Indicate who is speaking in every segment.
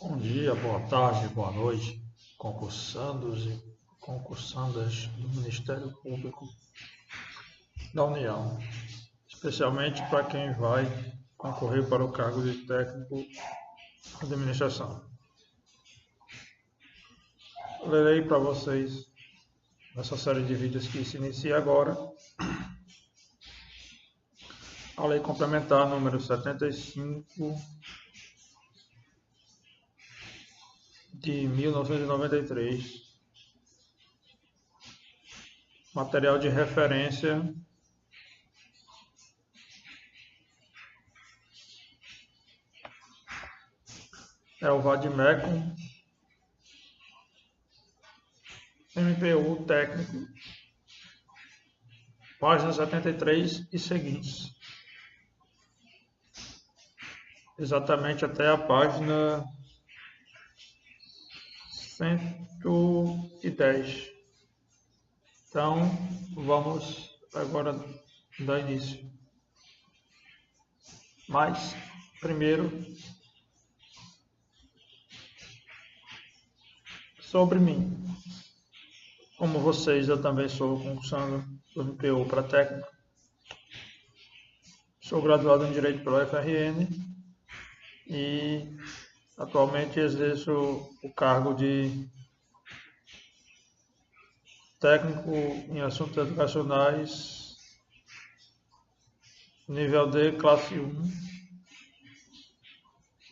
Speaker 1: Bom dia, boa tarde, boa noite, concursandos e concursandas do Ministério Público da União, especialmente para quem vai concorrer para o cargo de técnico de administração. Lerei para vocês nessa série de vídeos que se inicia agora a Lei Complementar número 75 de 1993, material de referência é o Vademecum MPU técnico, página 73 e seguintes. Exatamente até a página 110. Então, vamos agora dar início. Mas, primeiro, sobre mim. Como vocês, eu também sou concursando do MPU para técnico. Sou graduado em Direito pela UFRN e atualmente exerço o cargo de técnico em assuntos educacionais, nível D, classe 1,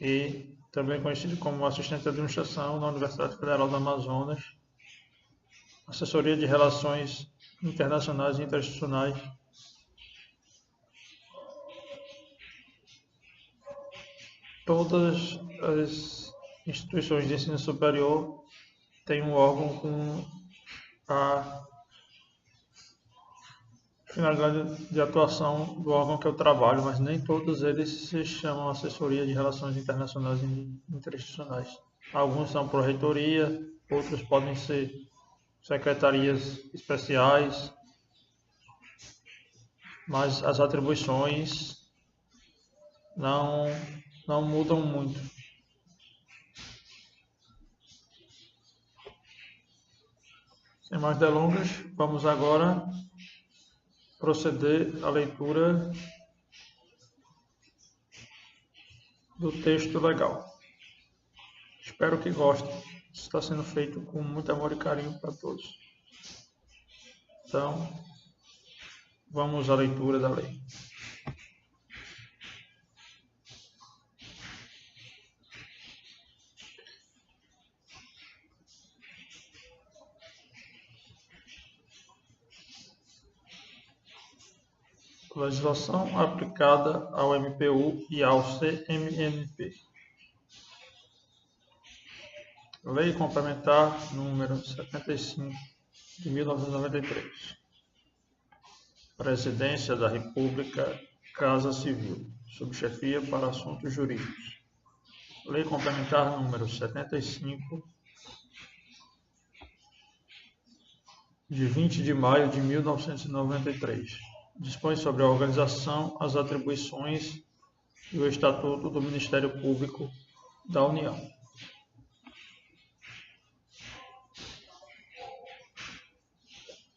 Speaker 1: e também conhecido como assistente de administração na Universidade Federal do Amazonas, assessoria de relações internacionais e interinstitucionais. Todas as instituições de ensino superior têm um órgão com a finalidade de atuação do órgão que eu trabalho, mas nem todos eles se chamam Assessoria de Relações Internacionais e Interinstitucionais. Alguns são pró-reitoria, outros podem ser secretarias especiais, mas as atribuições não mudam muito. Sem mais delongas, vamos agora proceder à leitura do texto legal. Espero que gostem. Isso está sendo feito com muito amor e carinho para todos. Então, vamos à leitura da lei. Legislação aplicada ao MPU e ao CMNP. Lei Complementar número 75 de 1993. Presidência da República, Casa Civil, Subchefia para Assuntos Jurídicos. Lei Complementar número 75 de 20 de maio de 1993. Dispõe sobre a organização, as atribuições e o Estatuto do Ministério Público da União.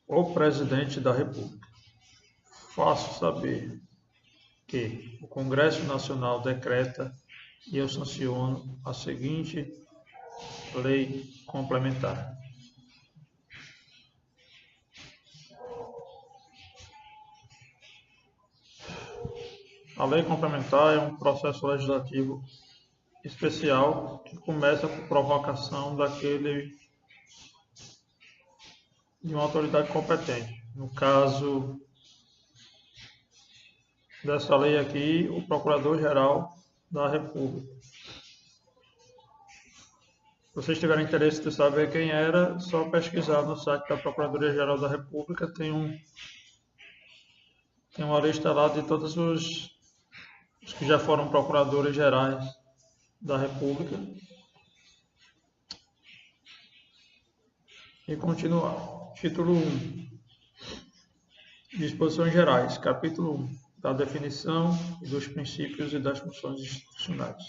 Speaker 1: O Presidente da República. Faço saber que o Congresso Nacional decreta e eu sanciono a seguinte lei complementar. A lei complementar é um processo legislativo especial que começa por provocação de uma autoridade competente. No caso dessa lei aqui, o Procurador-Geral da República. Se vocês tiverem interesse de saber quem era, só pesquisar no site da Procuradoria-Geral da República, tem uma lista lá de todos os que já foram procuradores gerais da República. E continuar. Título 1. Disposições gerais. Capítulo 1. Da definição e dos princípios e das funções institucionais.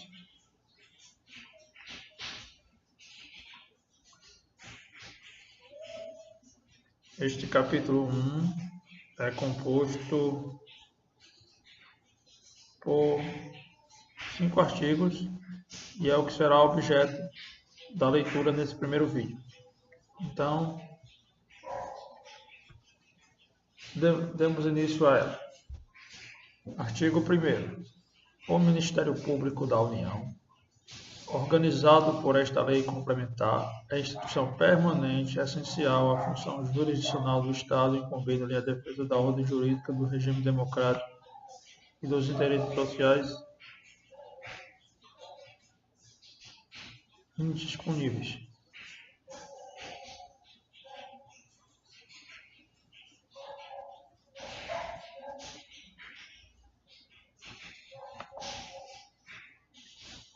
Speaker 1: Este capítulo 1 é composto por 5 artigos e é o que será objeto da leitura nesse primeiro vídeo. Então, demos início a ela. Artigo 1º. O Ministério Público da União, organizado por esta lei complementar, é instituição permanente essencial à função jurisdicional do Estado, incumbendo-lhe a defesa da ordem jurídica, do regime democrático e dos interesses sociais indisponíveis.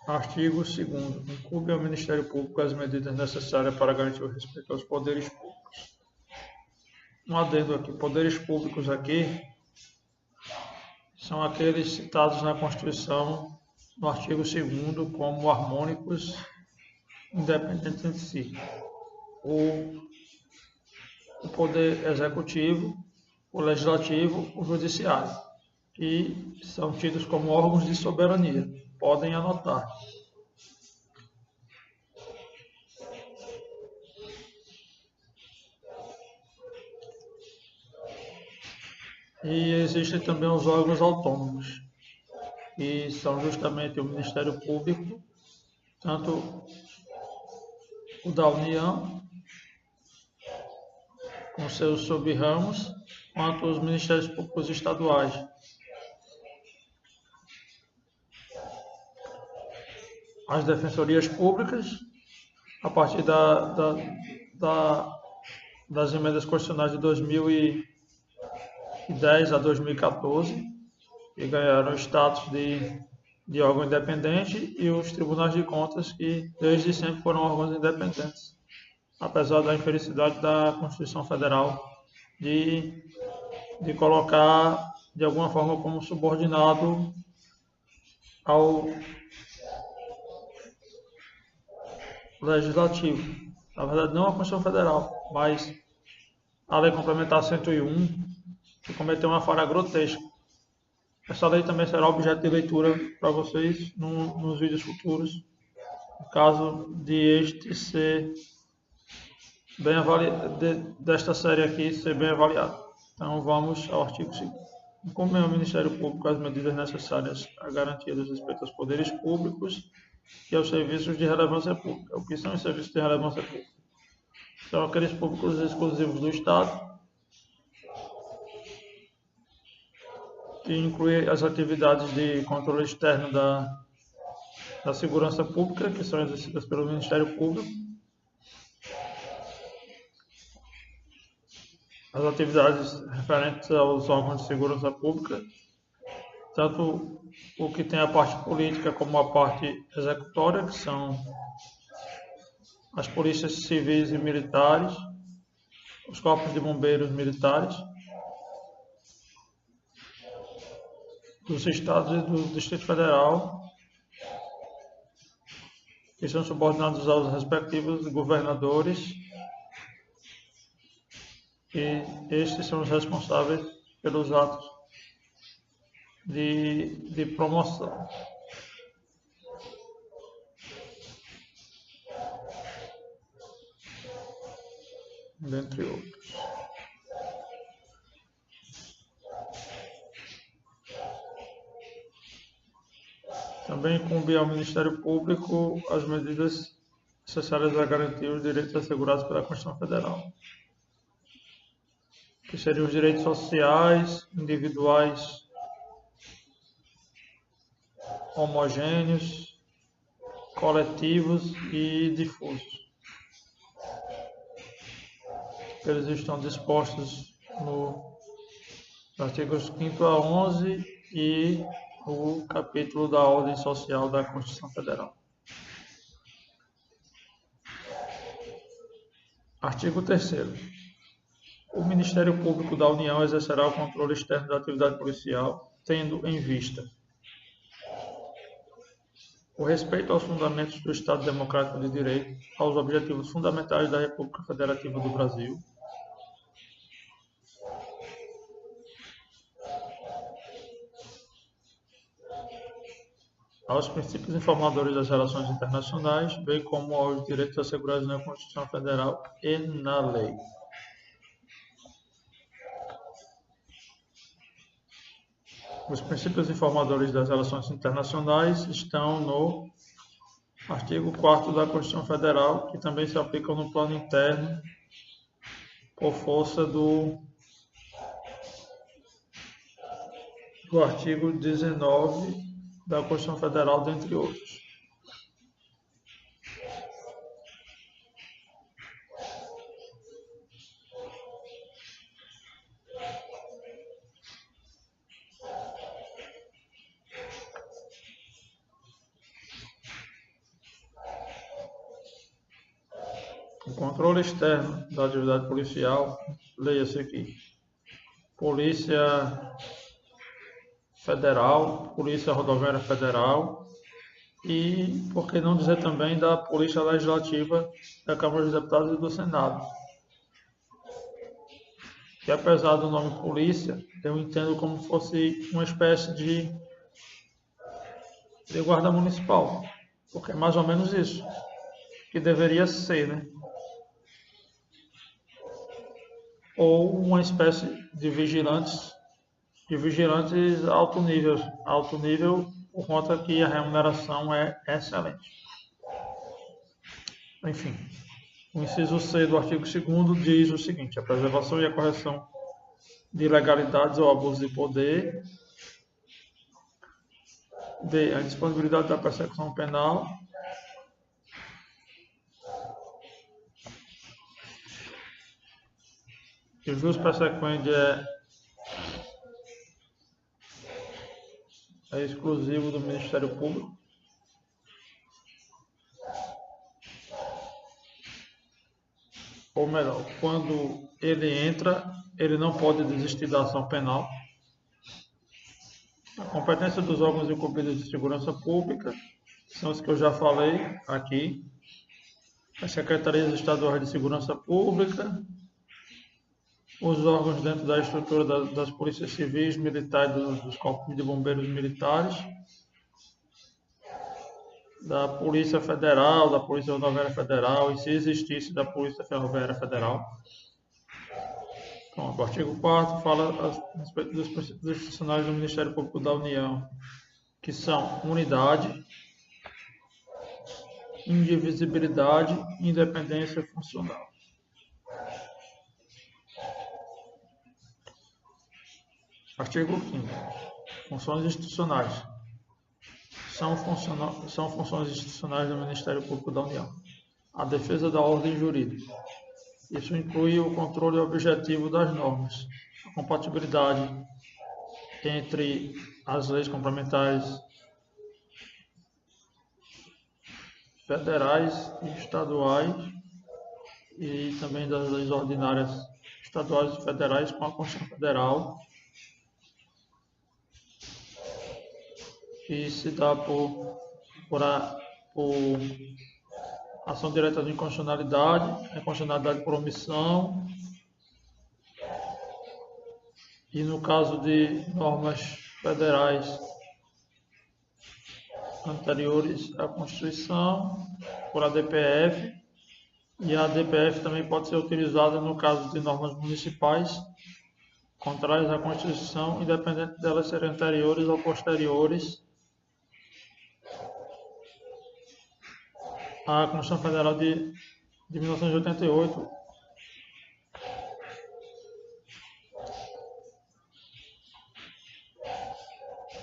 Speaker 1: Artigo 2º. Incumbe ao Ministério Público as medidas necessárias para garantir o respeito aos poderes públicos. Um adendo aqui. Poderes públicos aqui são aqueles citados na Constituição, no artigo 2º, como harmônicos, independentes entre si. O Poder Executivo, o Legislativo, o Judiciário. E são tidos como órgãos de soberania. Podem anotar. E existem também os órgãos autônomos, que são justamente o Ministério Público, tanto o da União, com seus sub-ramos, quanto os Ministérios Públicos estaduais. As defensorias públicas, a partir das emendas constitucionais de 2010 a 2014, que ganharam o status de órgão independente, e os tribunais de contas, que desde sempre foram órgãos independentes, apesar da infelicidade da Constituição Federal de colocar de alguma forma como subordinado ao Legislativo. Na verdade, não a Constituição Federal, mas a Lei Complementar 101, que cometeu uma falha grotesca. Essa lei também será objeto de leitura para vocês nos vídeos futuros, no caso de este ser bem avaliado, desta série aqui ser bem avaliado. Então vamos ao artigo 2º. Incumbe ao Ministério Público as medidas necessárias à garantia dos respeitos aos poderes públicos e aos serviços de relevância pública. O que são os serviços de relevância pública? São aqueles públicos exclusivos do Estado, que inclui as atividades de controle externo da segurança pública, que são exercidas pelo Ministério Público, as atividades referentes aos órgãos de segurança pública, tanto o que tem a parte política como a parte executória, que são as polícias civis e militares, os corpos de bombeiros militares, dos estados e do Distrito Federal, que são subordinados aos respectivos governadores, e estes são os responsáveis pelos atos de promoção. Dentre outros. Também incumbe ao Ministério Público as medidas necessárias a garantir os direitos assegurados pela Constituição Federal, que seriam os direitos sociais, individuais, homogêneos, coletivos e difusos. Eles estão dispostos nos artigos 5º a 11 e o capítulo da ordem social da Constituição Federal. Artigo 3º. O Ministério Público da União exercerá o controle externo da atividade policial, tendo em vista o respeito aos fundamentos do Estado Democrático de Direito, aos objetivos fundamentais da República Federativa do Brasil, aos princípios informadores das relações internacionais, bem como aos direitos assegurados na Constituição Federal e na lei. Os princípios informadores das relações internacionais estão no artigo 4º da Constituição Federal, que também se aplicam no plano interno por força do artigo 19 da Constituição Federal, dentre outros. O controle externo da atividade policial, leia-se aqui, Polícia Federal, Polícia Rodoviária Federal e, por que não dizer também, da Polícia Legislativa da Câmara dos Deputados e do Senado. Que apesar do nome polícia, eu entendo como fosse uma espécie de guarda municipal, porque é mais ou menos isso que deveria ser, né? Ou uma espécie de vigilantes alto nível por conta que a remuneração é excelente. Enfim, o inciso C do artigo 2º diz o seguinte: a preservação e a correção de ilegalidades ou abuso de poder, D, a disponibilidade da persecução penal, que o jus persequendi é exclusivo do Ministério Público. Ou melhor, quando ele entra, ele não pode desistir da ação penal. A competência dos órgãos incumbidos de segurança pública são os que eu já falei aqui. As secretarias estaduais de segurança pública, os órgãos dentro da estrutura das polícias civis, militares, dos corpos de bombeiros militares, da Polícia Federal, da Polícia Rodoviária Federal, e se existisse, da Polícia Ferroviária Federal. Então, o artigo 4º fala a respeito dos princípios institucionais do Ministério Público da União, que são unidade, indivisibilidade e independência funcional. Artigo 5º. Funções institucionais. São funções institucionais do Ministério Público da União. A defesa da ordem jurídica. Isso inclui o controle objetivo das normas, a compatibilidade entre as leis complementares federais e estaduais e também das leis ordinárias estaduais e federais com a Constituição Federal, que se dá por ação direta de inconstitucionalidade por omissão, e no caso de normas federais anteriores à Constituição, por ADPF, e a ADPF também pode ser utilizada no caso de normas municipais contrárias à Constituição, independente delas serem anteriores ou posteriores à Constituição Federal de 1988.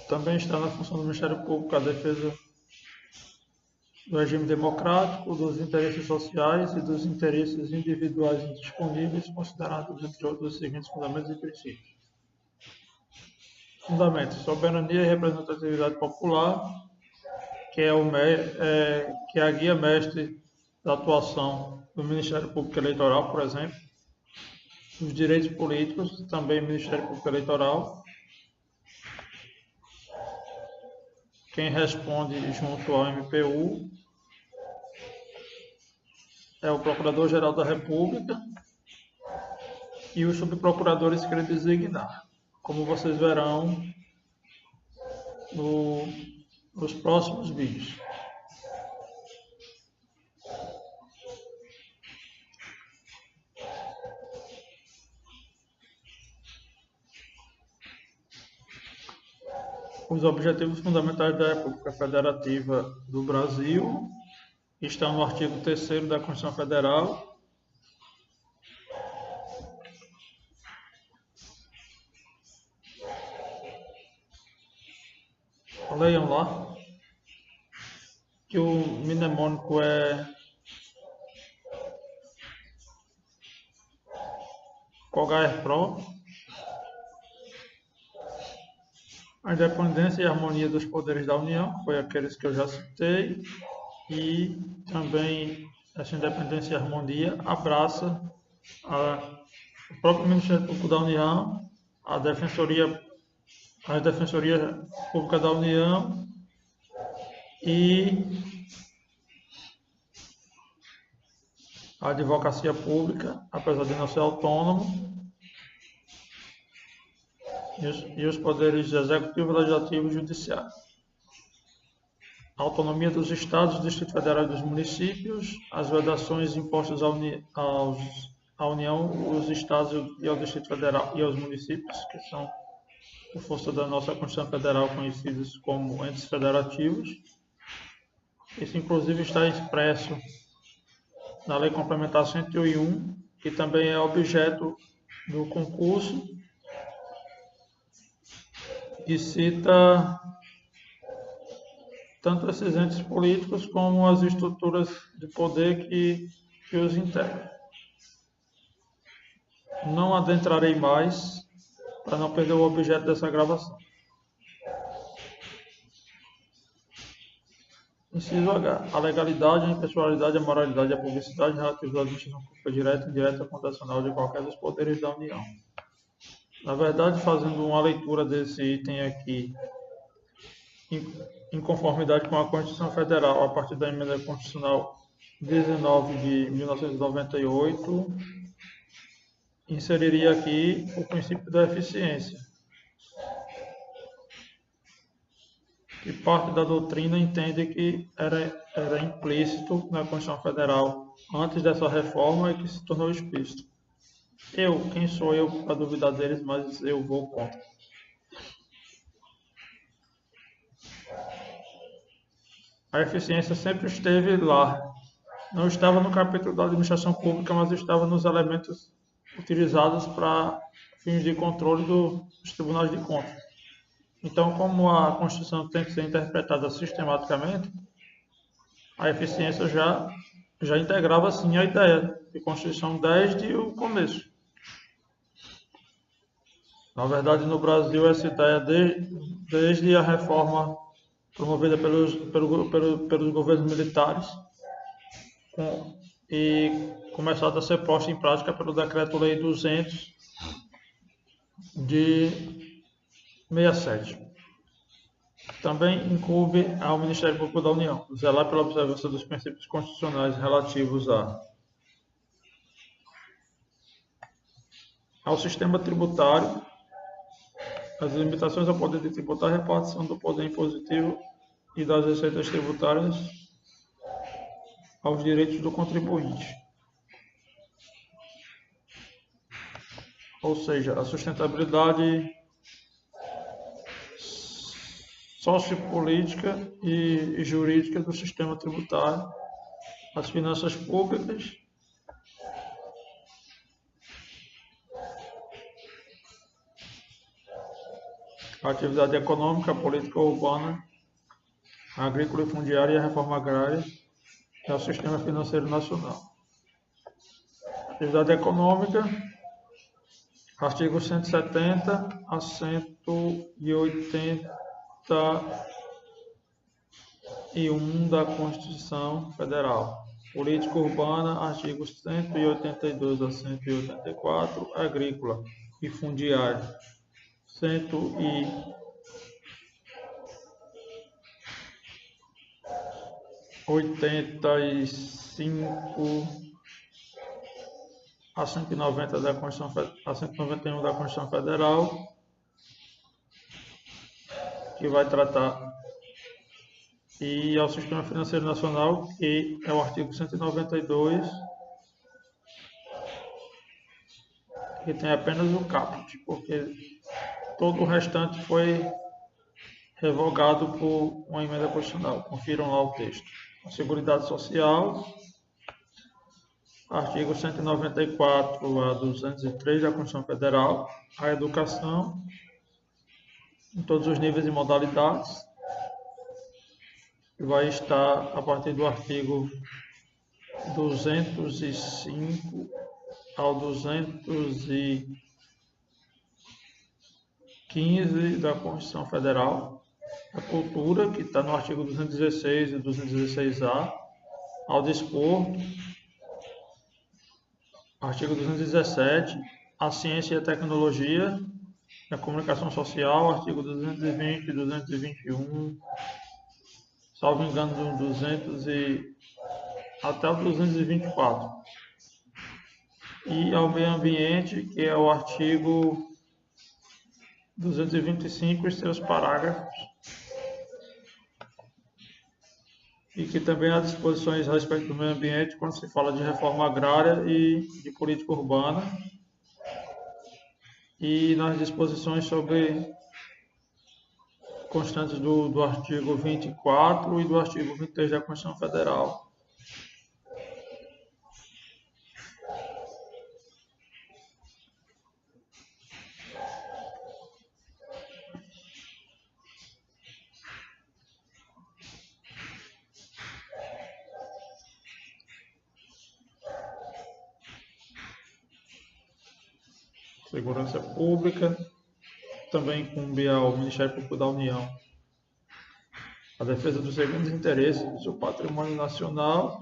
Speaker 1: Também está na função do Ministério Público a defesa do regime democrático, dos interesses sociais e dos interesses individuais indisponíveis, considerados, entre outros, os seguintes fundamentos e princípios. Fundamentos: soberania e representatividade popular, que é a guia mestre da atuação do Ministério Público Eleitoral, por exemplo. Os direitos políticos, também Ministério Público Eleitoral. Quem responde junto ao MPU é o Procurador-Geral da República e os subprocuradores que ele designar. Como vocês verão no nos próximos vídeos. Os objetivos fundamentais da República Federativa do Brasil estão no artigo 3º da Constituição Federal. Leiam lá que o mnemônico é COGAER-PRO. A independência e a harmonia dos poderes da União, que foi aqueles que eu já citei, e também essa independência e harmonia abraça o próprio Ministério Público da União, a Defensoria Pública da União e a Advocacia Pública, apesar de não ser autônomo, e os poderes executivo, legislativo e judiciário. A autonomia dos estados, do Distrito Federal e dos municípios, as vedações impostas à União, os estados e ao Distrito Federal e aos municípios, que são, por força da nossa Constituição Federal, conhecidos como entes federativos. Isso, inclusive, está expresso na Lei Complementar 101, que também é objeto do concurso, e cita tanto esses entes políticos como as estruturas de poder que os integram. Não adentrarei mais para não perder o objeto dessa gravação. Inciso H. A legalidade, a impessoalidade, a moralidade e a publicidade relativos à administração pública direta, indireta ou condicional de qualquer dos poderes da União. Na verdade, fazendo uma leitura desse item aqui, em conformidade com a Constituição Federal, a partir da Emenda Constitucional 19 de 1998, inseriria aqui o princípio da eficiência, que parte da doutrina entende que era implícito na Constituição Federal antes dessa reforma e que se tornou explícito. Quem sou eu para duvidar deles, mas eu vou contra. A eficiência sempre esteve lá. Não estava no capítulo da administração pública, mas estava nos elementos utilizados para fins de controle dos tribunais de contas. Então, como a Constituição tem que ser interpretada sistematicamente, a eficiência já integrava, sim, a ideia de Constituição desde o começo. Na verdade, no Brasil, essa ideia, desde a reforma promovida pelos governos militares e começada a ser posta em prática pelo Decreto-Lei 200 de 67. Também incumbe ao Ministério Público da União zelar pela observância dos princípios constitucionais relativos ao sistema tributário, as limitações ao poder de tributar, a repartição do poder impositivo e das receitas tributárias aos direitos do contribuinte. Ou seja, a sustentabilidade sociopolítica e jurídica do sistema tributário, as finanças públicas, a atividade econômica, a política urbana, a agrícola e fundiária e a reforma agrária, e ao sistema financeiro nacional. Atividade econômica, artigos 170 a 181 da Constituição Federal. Política urbana, artigos 182 a 184, agrícola e fundiária, 185 a 190 da Constituição, a 191 da Constituição Federal, que vai tratar e ao Sistema Financeiro Nacional, que é o artigo 192, que tem apenas o caput, porque todo o restante foi revogado por uma emenda constitucional. Confiram lá o texto. A Seguridade Social, artigo 194 a 203 da Constituição Federal, a educação, em todos os níveis e modalidades, que vai estar a partir do artigo 205 ao 215 da Constituição Federal, a cultura, que está no artigo 216 e 216A, ao desporto, artigo 217, a ciência e a tecnologia, a comunicação social, artigo 220 e 221, salvo engano, 200 até o 224. E ao meio ambiente, que é o artigo 225 e seus parágrafos, e que também há disposições a respeito do meio ambiente quando se fala de reforma agrária e de política urbana, e nas disposições sobre constantes do artigo 24 e do artigo 23 da Constituição Federal. Segurança Pública, também incumbe ao Ministério Público da União a defesa dos segundos interesses do seu patrimônio nacional,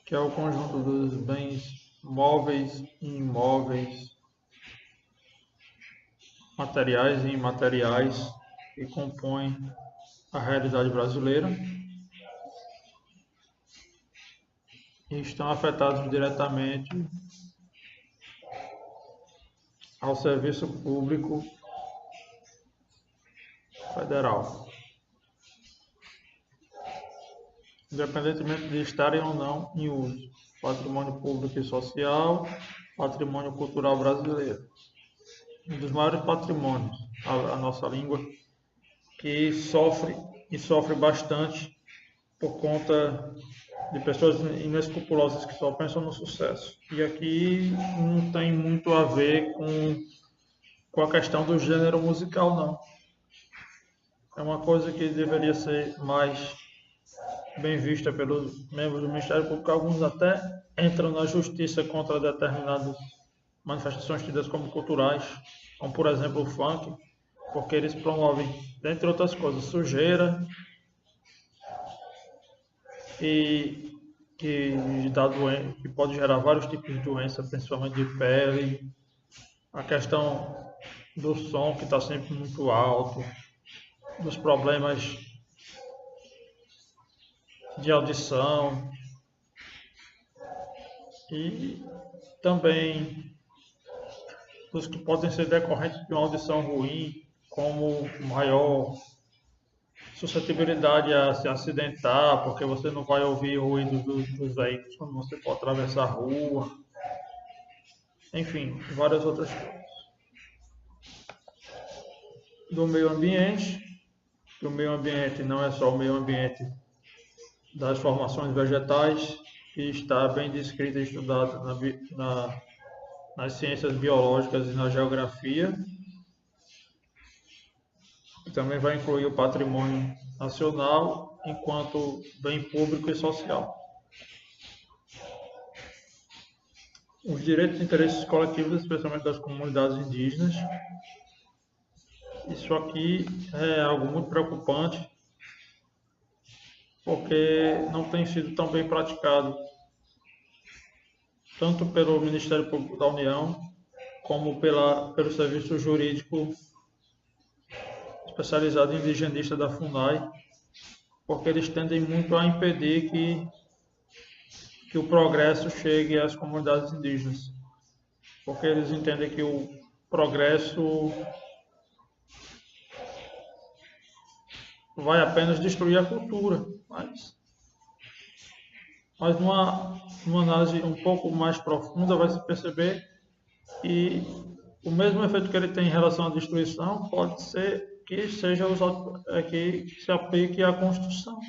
Speaker 1: que é o conjunto dos bens móveis e imóveis, materiais e imateriais, que compõem a realidade brasileira e estão afetados diretamente ao serviço público federal, independentemente de estarem ou não em uso. Patrimônio público e social, patrimônio cultural brasileiro. Um dos maiores patrimônios, a nossa língua, que sofre bastante por conta de pessoas inescrupulosas que só pensam no sucesso. E aqui não tem muito a ver com a questão do gênero musical, não. É uma coisa que deveria ser mais bem vista pelos membros do Ministério Público. Alguns até entram na justiça contra determinadas manifestações tidas como culturais, como por exemplo o funk, porque eles promovem, dentre outras coisas, sujeira e que pode gerar vários tipos de doença, principalmente de pele, a questão do som que está sempre muito alto, dos problemas de audição e também dos que podem ser decorrentes de uma audição ruim, como maior suscetibilidade a se acidentar, porque você não vai ouvir o ruído dos veículos quando você for atravessar a rua, enfim, várias outras coisas. Do meio ambiente, que o meio ambiente não é só o meio ambiente das formações vegetais, que está bem descrita e estudada nas ciências biológicas e na geografia, que também vai incluir o patrimônio nacional enquanto bem público e social. Os direitos e interesses coletivos, especialmente das comunidades indígenas. Isso aqui é algo muito preocupante, porque não tem sido tão bem praticado, tanto pelo Ministério Público da União, como pelo Serviço Jurídico Especializado em Indigenista da FUNAI, porque eles tendem muito a impedir que o progresso chegue às comunidades indígenas, porque eles entendem que o progresso vai apenas destruir a cultura, mas numa análise um pouco mais profunda vai se perceber que o mesmo efeito que ele tem em relação à destruição pode ser que seja usado, que se aplique à construção.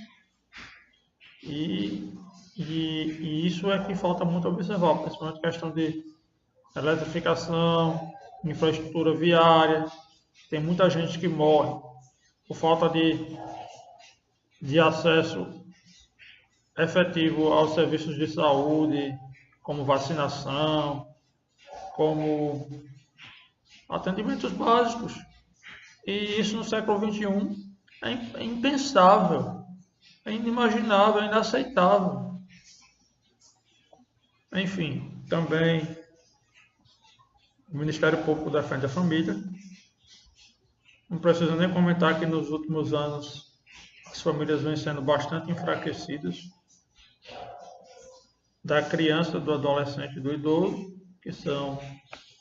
Speaker 1: E, e isso é que falta muito observar, principalmente a questão de eletrificação, infraestrutura viária. Tem muita gente que morre por falta de acesso efetivo aos serviços de saúde, como vacinação, como atendimentos básicos. E isso no século XXI é impensável, é inimaginável, é inaceitável. Enfim, também o Ministério Público defende a família. Não preciso nem comentar que nos últimos anos as famílias vêm sendo bastante enfraquecidas, da criança, do adolescente e do idoso, que são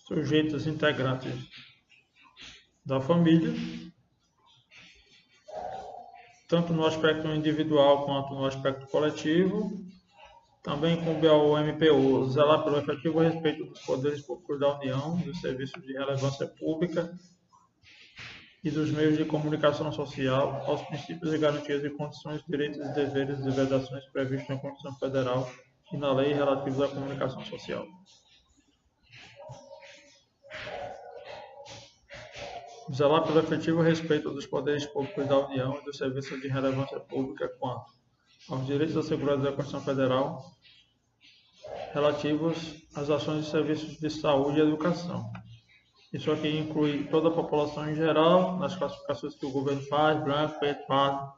Speaker 1: sujeitos integrantes da família, tanto no aspecto individual quanto no aspecto coletivo. Também coube ao MPU zelar pelo efetivo respeito dos poderes públicos da União, dos serviços de relevância pública e dos meios de comunicação social, aos princípios e garantias de condições, direitos e deveres e vedações previstos na Constituição Federal e na lei relativos à comunicação social. Zelar pelo efetivo respeito dos poderes públicos da União e dos serviços de relevância pública quanto aos direitos assegurados da Constituição Federal relativos às ações de serviços de saúde e educação. Isso aqui inclui toda a população em geral, nas classificações que o governo faz, branco, preto, pardo,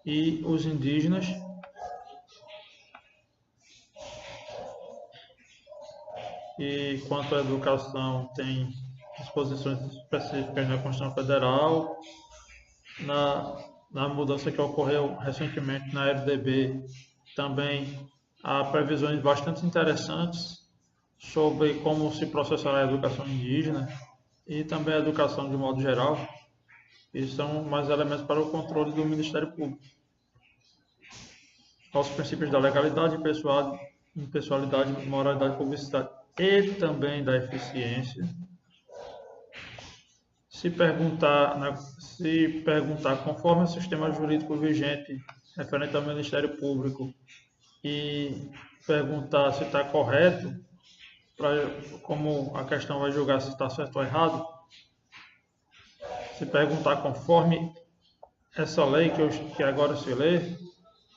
Speaker 1: e os indígenas. E quanto à educação, tem disposições específicas na Constituição Federal, na mudança que ocorreu recentemente na LDB, também há previsões bastante interessantes sobre como se processará a educação indígena e também a educação de modo geral, e são mais elementos para o controle do Ministério Público. Aos princípios da legalidade, impessoalidade, moralidade e publicidade e também da eficiência. Se perguntar conforme o sistema jurídico vigente referente ao Ministério Público e perguntar se está correto, como a questão vai julgar se está certo ou errado, se perguntar conforme essa lei que agora se lê,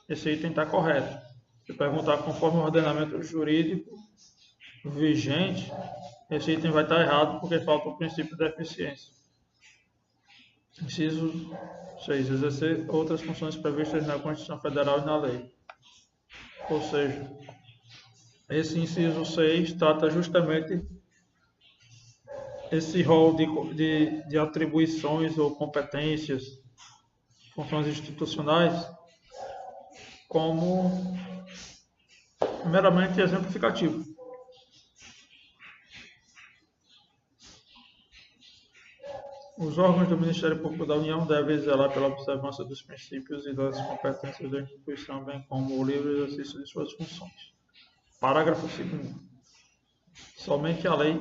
Speaker 1: esse item está correto. Se perguntar conforme o ordenamento jurídico vigente, esse item vai estar errado porque falta o princípio da eficiência. Inciso 6. Exercer outras funções previstas na Constituição Federal e na lei. Ou seja, esse inciso 6 trata justamente esse rol de atribuições ou competências, funções institucionais, como meramente exemplificativo. Os órgãos do Ministério Público da União devem zelar pela observância dos princípios e das competências da instituição, bem como o livre exercício de suas funções. Parágrafo 2º. Somente a lei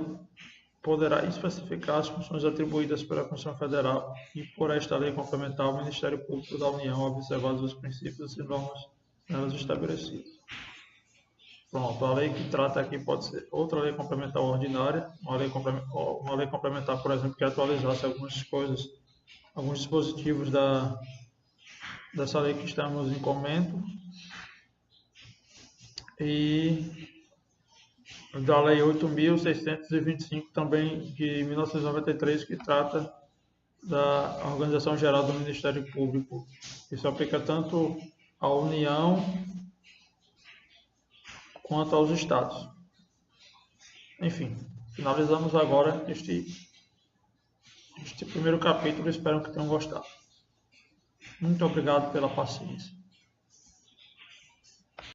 Speaker 1: poderá especificar as funções atribuídas pela Constituição Federal e, por esta lei complementar, ao Ministério Público da União, observados os princípios e normas nelas estabelecidos. Pronto, a lei que trata aqui pode ser outra lei complementar ordinária, uma lei complementar, por exemplo, que atualizasse algumas coisas, alguns dispositivos dessa lei que estamos em comento, e da Lei 8.625, também de 1993, que trata da Organização Geral do Ministério Público. Isso aplica tanto à União quanto aos estados. Enfim, finalizamos agora este primeiro capítulo. Espero que tenham gostado. Muito obrigado pela paciência.